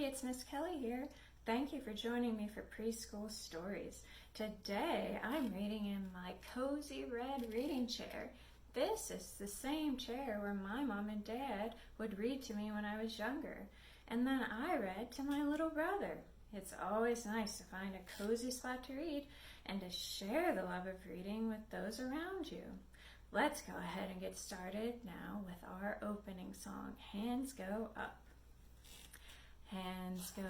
it's Miss Kelly here. Thank you for joining me for Preschool Stories. Today I'm reading in my cozy red reading chair. This is the same chair where my mom and dad would read to me when I was younger. And then I read to my little brother. It's always nice to find a cozy spot to read and to share the love of reading with those around you. Let's go ahead and get started now with our opening song, Hands Go Up. Hands go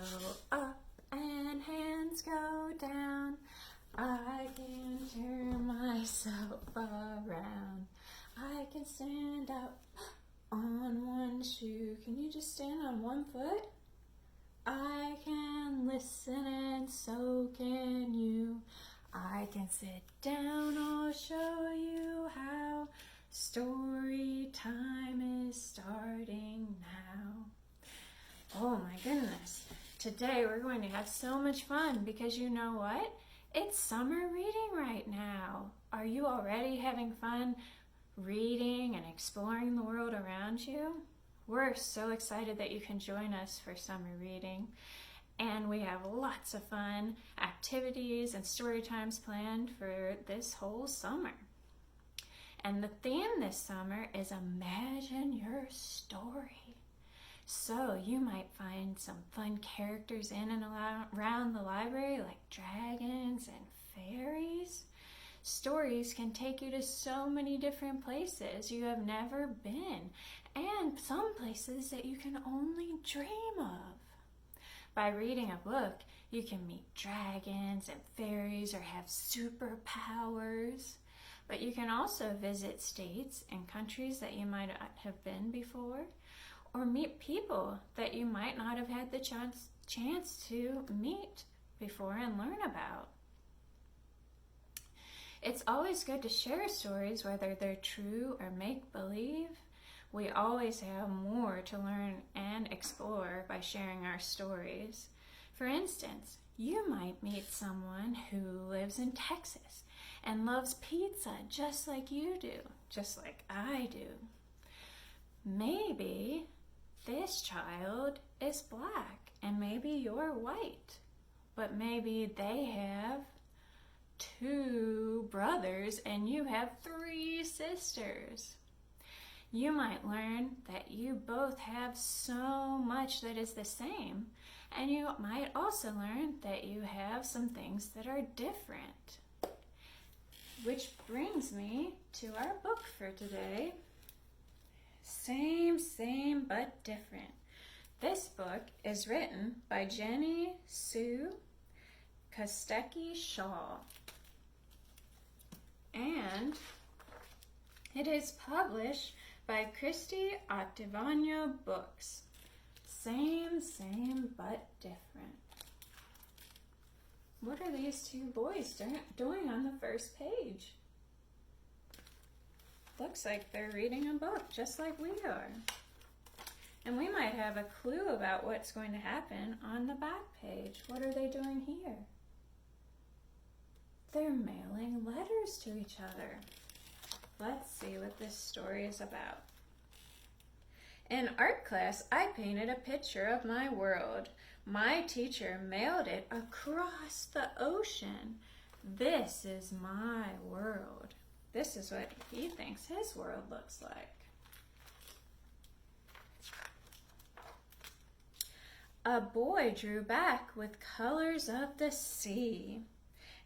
up and hands go down. I can turn myself around. I can stand up on one shoe. Can you just stand on one foot? I can listen and so can you. I can sit down, I'll show you how. Story time is starting now. Oh my goodness. Today we're going to have so much fun because you know what? It's summer reading right now. Are you already having fun reading and exploring the world around you? We're so excited that you can join us for summer reading. And we have lots of fun activities and story times planned for this whole summer. And the theme this summer is Imagine Your Story. So you might find some fun characters in and around the library like dragons and fairies. Stories can take you to so many different places you have never been and some places that you can only dream of. By reading a book, you can meet dragons and fairies or have superpowers. But you can also visit states and countries that you might not have been before, or meet people that you might not have had the chance to meet before and learn about. It's always good to share stories, whether they're true or make-believe. We always have more to learn and explore by sharing our stories. For instance, you might meet someone who lives in Texas and loves pizza just like you do, just like I do. Maybe this child is black and maybe you're white, but maybe they have 2 brothers and you have 3 sisters. You might learn that you both have so much that is the same, and you might also learn that you have some things that are different. Which brings me to our book for today. Same, but different. This book is written by Jenny Sue Kostecki-Shaw, and it is published by Christie Ottavagno Books. Same, but different. What are these 2 boys doing on the first page? Looks like they're reading a book, just like we are. And we might have a clue about what's going to happen on the back page. What are they doing here? They're mailing letters to each other. Let's see what this story is about. In art class, I painted a picture of my world. My teacher mailed it across the ocean. This is my world. This is what he thinks his world looks like. A boy drew back with colors of the sea,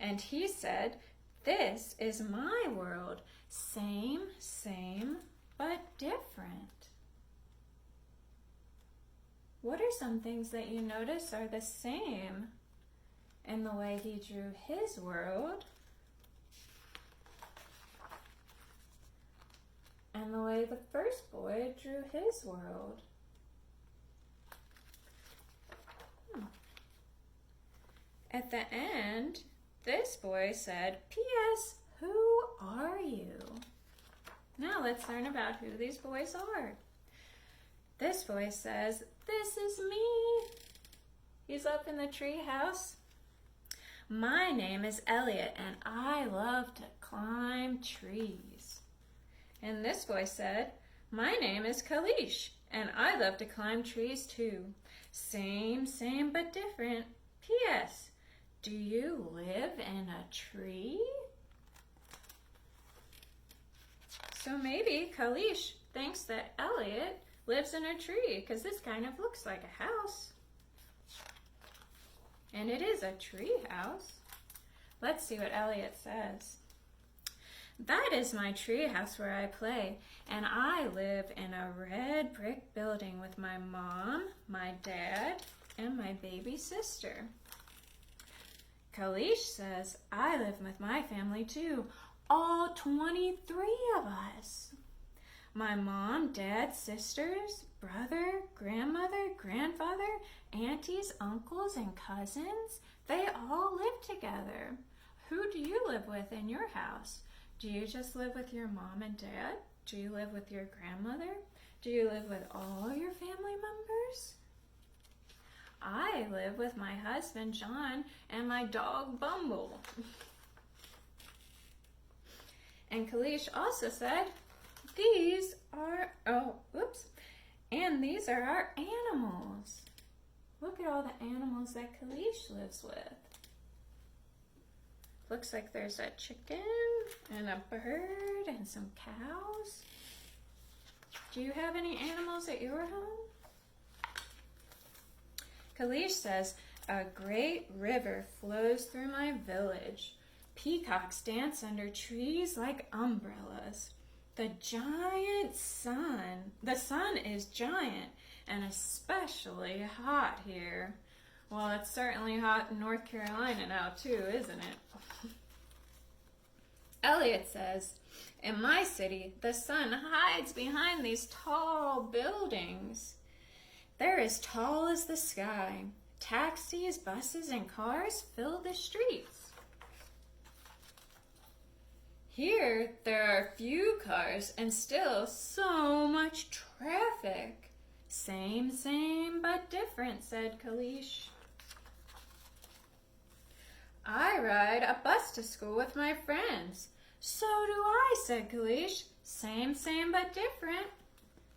and he said, "This is my world. Same, but different." What are some things that you notice are the same in the way he drew his world and the way the first boy drew his world? At the end, this boy said, "P.S. Who are you?" Now let's learn about who these boys are. This boy says, "This is me." He's up in the tree house. "My name is Elliot and I love to climb trees." And this boy said, "My name is Kalish And I love to climb trees too. Same, same, but different. P.S. Do you live in a tree? So maybe Kalish thinks that Elliot lives in a tree because this kind of looks like a house. And it is a tree house. Let's see what Elliot says. That is my tree house where I play, and I live in a red brick building with my mom, my dad, and my baby sister. Kalish says, I live with my family too, all 23 of us. My mom, dad, sisters, brother, grandmother, grandfather, aunties, uncles, and cousins, they all live together. Who do you live with in your house? Do you just live with your mom and dad? Do you live with your grandmother? Do you live with all your family members? I live with my husband, John, and my dog, Bumble. And Kalish also said, these are our animals. Look at all the animals that Kalish lives with. Looks like there's a chicken and a bird and some cows. Do you have any animals at your home? Kalish says, a great river flows through my village. Peacocks dance under trees like umbrellas. The sun is giant and especially hot here. Well, it's certainly hot in North Carolina now too, isn't it? Elliot says, in my city, the sun hides behind these tall buildings. They're as tall as the sky. Taxis, buses, and cars fill the streets. Here, there are few cars and still so much traffic. Same, but different, said Kalish. I ride a bus to school with my friends. So do I, said Kalish. Same, but different.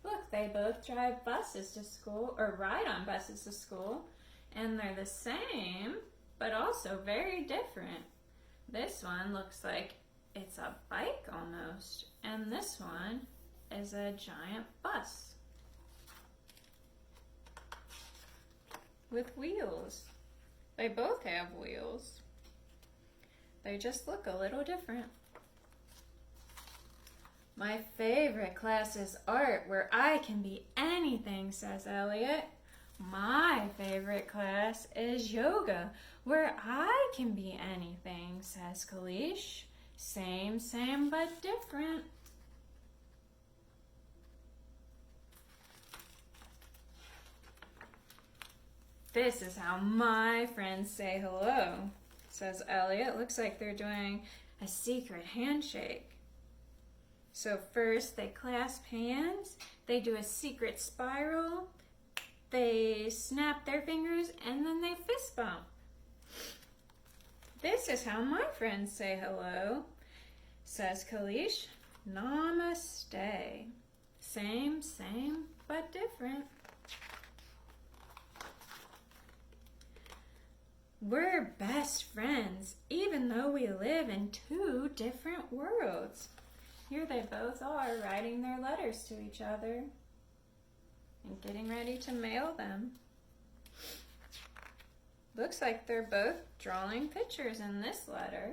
Look, they both drive buses to school, or ride on buses to school, and they're the same, but also very different. This one looks like it's a bike almost, and this one is a giant bus with wheels. They both have wheels. They just look a little different. My favorite class is art, where I can be anything, says Elliot. My favorite class is yoga, where I can be anything, says Kalish. Same, but different. This is how my friends say hello, says Elliot. Looks like they're doing a secret handshake. So first they clasp hands, they do a secret spiral, they snap their fingers, and then they fist bump. This is how my friends say hello, says Kalish. Namaste. Same, but different. We're best friends, even though we live in two different worlds. Here they both are, writing their letters to each other and getting ready to mail them. Looks like they're both drawing pictures in this letter.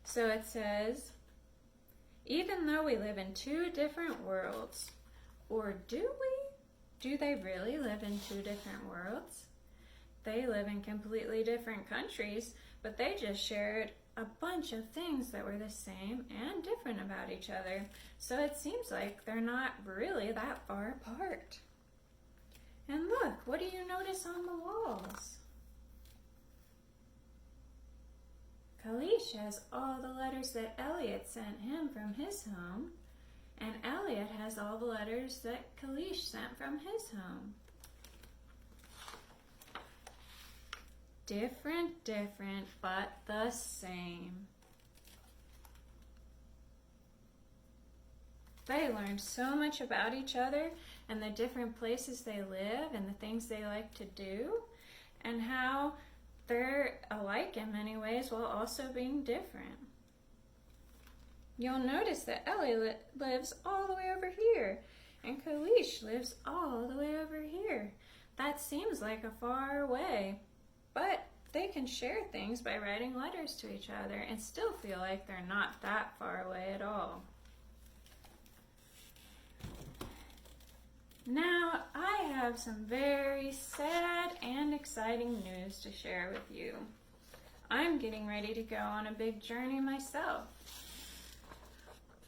So it says, even though we live in two different worlds, or do we? Do they really live in two different worlds? They live in completely different countries, but they just shared a bunch of things that were the same and different about each other. So it seems like they're not really that far apart. And look, what do you notice on the walls? Kalish has all the letters that Elliot sent him from his home, and Elliot has all the letters that Kalish sent from his home. Different, but the same. They learned so much about each other and the different places they live and the things they like to do, and how they're alike in many ways while also being different. You'll notice that Ellie lives all the way over here, and Kalish lives all the way over here. That seems like a far way, but they can share things by writing letters to each other and still feel like they're not that far away at all. Now, I have some very sad and exciting news to share with you. I'm getting ready to go on a big journey myself.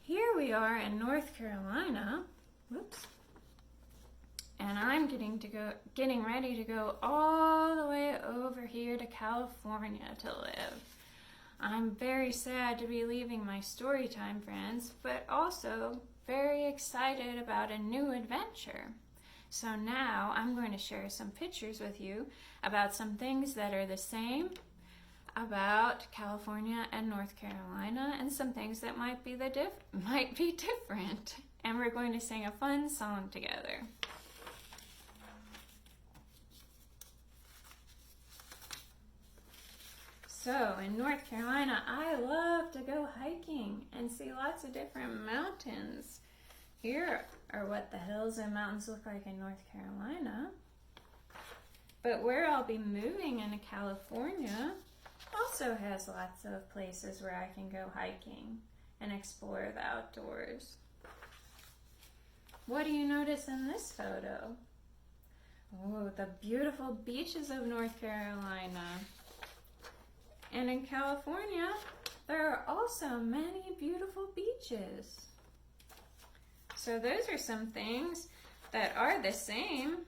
Here we are in North Carolina, and I'm getting ready to go all the way over here to California to live. I'm very sad to be leaving my Storytime friends, but also very excited about a new adventure. So now I'm going to share some pictures with you about some things that are the same about California and North Carolina, and some things that might be different. And we're going to sing a fun song together. So in North Carolina, I love to go hiking and see lots of different mountains. Here are what the hills and mountains look like in North Carolina. But where I'll be moving into California also has lots of places where I can go hiking and explore the outdoors. What do you notice in this photo? Oh, the beautiful beaches of North Carolina. And in California, there are also many beautiful beaches. So those are some things that are the same,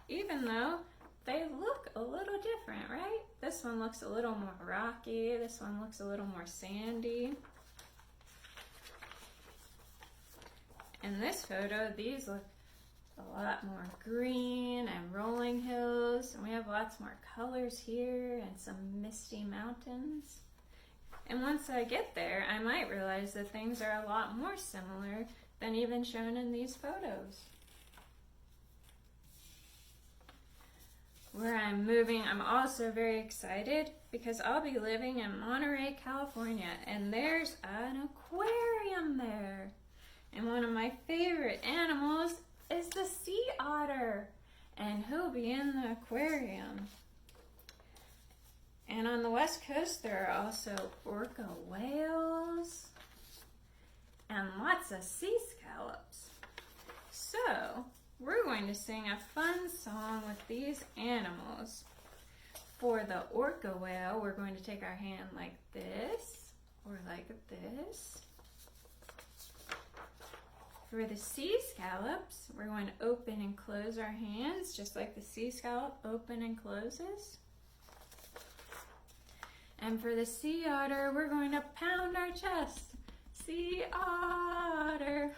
even though they look a little different, right? This one looks a little more rocky. This one looks a little more sandy. In this photo, these look a lot more green and rolling hills, and we have lots more colors here and some misty mountains. And once I get there, I might realize that things are a lot more similar than even shown in these photos. Where I'm moving, I'm also very excited because I'll be living in Monterey, California, and there's an aquarium there. And one of my favorite animals is the sea otter, and he'll be in the aquarium. And on the West Coast, there are also orca whales and lots of sea scallops. So, we're going to sing a fun song with these animals. For the orca whale, we're going to take our hand like this, or like this. For the sea scallops, we're going to open and close our hands, just like the sea scallop open and closes. And for the sea otter, we're going to pound our chest. Sea otter.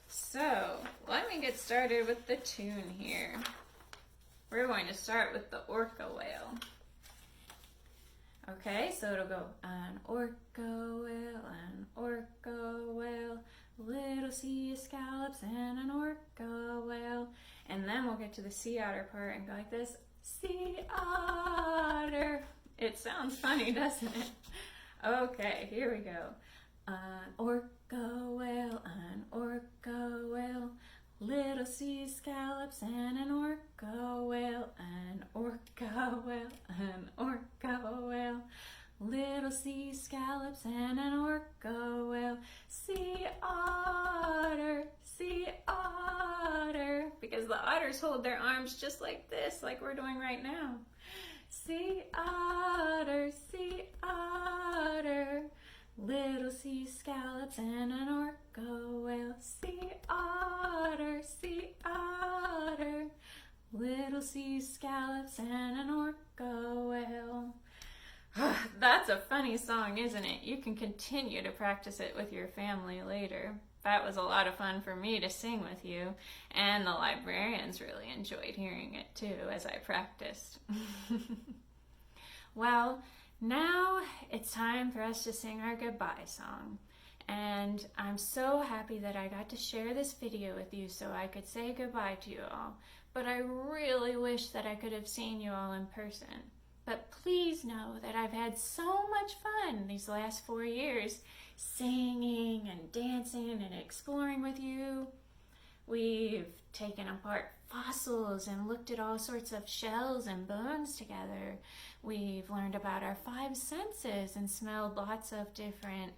So, let me get started with the tune here. We're going to start with the orca whale. Okay, so it'll go, an orca whale, little sea scallops and an orca whale. And then we'll get to the sea otter part and go like this, sea otter. It sounds funny, doesn't it? Okay, here we go. An orca whale, little sea scallops and an orca whale, an orca whale, an orca whale, little sea scallops and an orca whale, sea otter, because the otters hold their arms just like this, like we're doing right now. Sea otter, little sea scallops and an orca whale, sea otter, little sea scallops and an orca whale. That's a funny song, isn't it? You can continue to practice it with your family later. That was a lot of fun for me to sing with you, and the librarians really enjoyed hearing it too as I practiced. Well, now it's time for us to sing our goodbye song. And I'm so happy that I got to share this video with you so I could say goodbye to you all. But I really wish that I could have seen you all in person. But please know that I've had so much fun these last 4 years singing and dancing and exploring with you. We've taken apart fossils and looked at all sorts of shells and bones together. We've learned about our 5 senses and smelled lots of different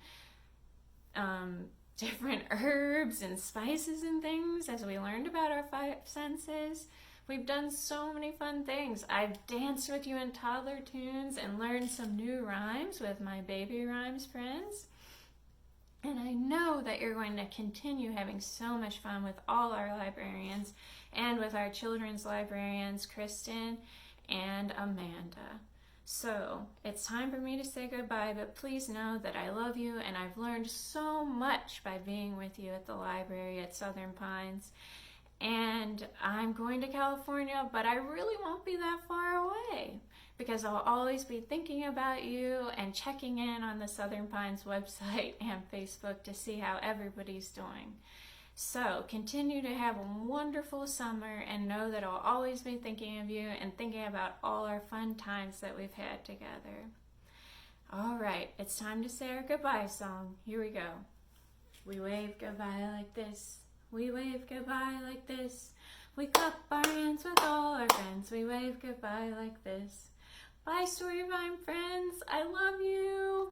herbs and spices and things as we learned about our 5 senses. We've done so many fun things. I've danced with you in toddler tunes and learned some new rhymes with my baby rhymes friends. And I know that you're going to continue having so much fun with all our librarians and with our children's librarians, Kristen and Amanda. So it's time for me to say goodbye, but please know that I love you and I've learned so much by being with you at the library at Southern Pines. And I'm going to California, but I really won't be that far away because I'll always be thinking about you and checking in on the Southern Pines website and Facebook to see how everybody's doing. So continue to have a wonderful summer and know that I'll always be thinking of you and thinking about all our fun times that we've had together. All right, it's time to say our goodbye song. Here we go. We wave goodbye like this. We wave goodbye like this. We clap our hands with all our friends. We wave goodbye like this. Bye, Storytime friends. I love you.